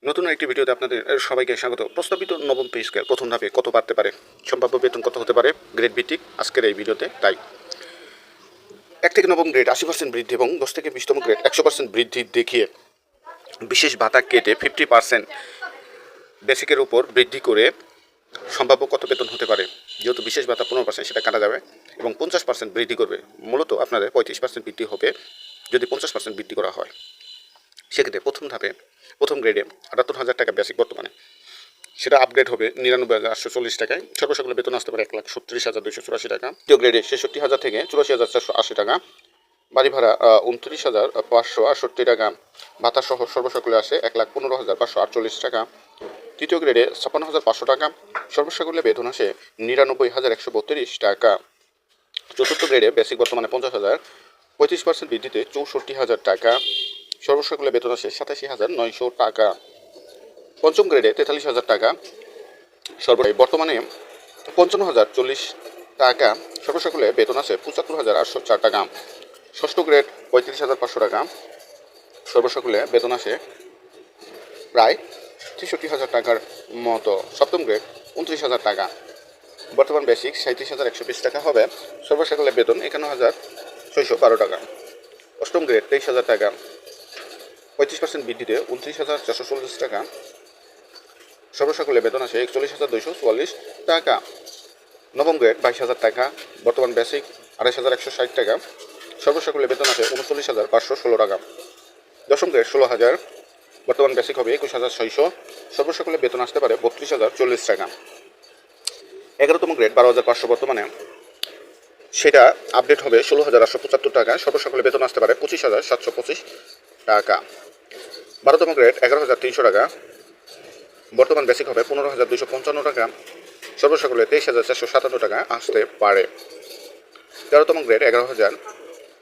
নতুন একটি ভিডিওতে আপনাদের সবাইকে স্বাগত। প্রস্তাবিত নবম পে স্কেল প্রথম ধাপে কত বাড়তে পারে, সম্ভাব্য বেতন কত হতে পারে, গ্রেড ভিত্তিক আজকের এই ভিডিওতে তাই 1 থেকে নবম গ্রেড 80% বৃদ্ধি এবং 10 থেকে 20তম গ্রেড 100% বৃদ্ধি দেখিয়ে বিশেষ ভাতা কেটে 50% বেসিকের উপর বৃদ্ধি করে সম্ভাব্য কত বেতন হতে পারে। যেহেতু বিশেষ ভাতা 15% সেটা কাটা যাবে এবং 50% বৃদ্ধি করবে। মূলত আপনাদের 35% বৃদ্ধি হবে যদি 50% বৃদ্ধি করা হয়। সেক্ষেত্রে প্রথম ধাপে প্রথম গ্রেডে 78,000 টাকা বেসিক বর্তমানে, সেটা আপগ্রেড হবে 99,840 টাকায়। সর্বসকলে বেতন আসতে পারে 1,37,284 টাকা। দ্বিতীয় গ্রেডে 66,000 থেকে 84,480 টাকা। বাড়ি ভাড়া 29,568 টাকা। ভাতা সহ সর্বসকলে আসে 1,15,548 টাকা। তৃতীয় গ্রেডে 56,500 টাকা। সর্বসকলে বেতন আসে 99,132 টাকা। চতুর্থ গ্রেডে বেসিক বর্তমানে 50,000, 35% বৃদ্ধিতে 64,000 টাকা। সর্বসকলে বেতন আসে 87,900 টাকা। পঞ্চম গ্রেডে 43,000 টাকা। বর্তমানে 55,040 টাকা। সর্বসকলে বেতন আছে 75,804 টাকা। ষষ্ঠ গ্রেড 35,500 টাকা। সর্বসকলে বেতন আসে প্রায় 63,000 টাকার মতো। সপ্তম গ্রেড 29,000 টাকা। বর্তমান বেসিক 37,120 টাকা হবে। সর্বসকলে বেতন 51,612 টাকা। অষ্টম গ্রেড 23,000 টাকা। 35% বৃদ্ধিতে 29,440 টাকা। সর্বসকলে বেতন আসে 41,244 টাকা। নবম গ্রেড 22,000 টাকা। বর্তমান বেসিক 28,160 টাকা। সর্বসকলে বেতন আসে 39,516 টাকা। দশম গ্রেড 16,000। বর্তমান বেসিক হবে 21,600। সর্বসকলে বেতন আসতে পারে 32,040 টাকা। 11তম গ্রেড 12,500 বর্তমানে, সেটা আপডেট হবে 16,875 টাকা। সর্বসকলে বেতন আসতে পারে 25,725 টাকা। 12তম গ্রেড 11,300 টাকা। বর্তমান বেসিক হবে 15,255 টাকা। সর্বসকলে 23,457 টাকা আসতে পারে। 13তম গ্রেড 11,000।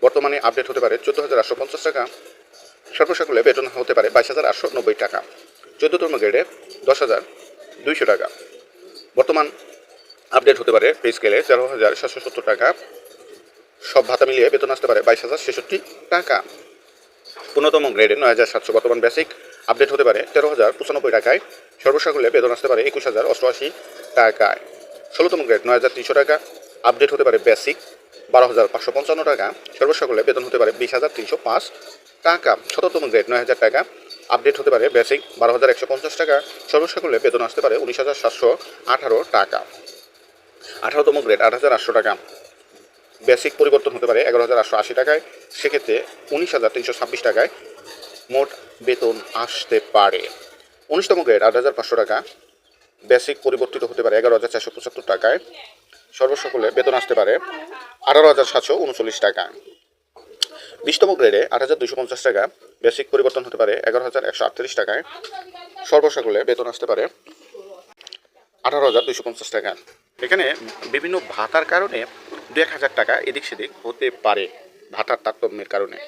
বর্তমানে আপডেট হতে পারে 14,850 টাকা। সর্বসকলে বেতন হতে পারে 22,890 টাকা। 14তম গ্রেডে 10,200 টাকা। বর্তমান আপডেট হতে পারে পে স্কেলে 13,770 টাকা। সব ভাতা মিলিয়ে বেতন আসতে পারে 22,066 টাকা। 15তম গ্রেডে 9,700। বর্তমান বেসিক আপডেট হতে পারে 13,095 টাকায়। সর্বসকলে বেতন আসতে পারে 21,088 টাকায়। 16তম গ্রেড 9,300 টাকা। আপডেট হতে পারে বেসিক 12,555 টাকা। সর্বসকলে বেতন হতে পারে 20,305 টাকা। 17তম গ্রেড 9,000 টাকা। আপডেট হতে পারে বেসিক 12,150 টাকা। সর্বসকলে বেতন আসতে পারে 19,718 টাকা। 18তম গ্রেড 8,800 টাকা। বেসিক পরিবর্তন হতে পারে 11,880 টাকায়। সেক্ষেত্রে 19,326 টাকায় মোট বেতন আসতে পারে। 19তম গ্রেড 8,500 টাকা। বেসিক পরিবর্তিত হতে পারে 11,475 টাকায়। সর্বসকলে বেতন আসতে পারে 18,739 টাকা। 20তম গ্রেডে 8,250 টাকা। বেসিক পরিবর্তন হতে পারে 11,138 টাকায়। সর্বসকলে বেতন আসতে পারে 18,250 টাকা। এখানে বিভিন্ন ভাতার কারণে 2,000 টাকা এদিক সেদিক হতে পারে, ভাতার তারতম্যের কারণে।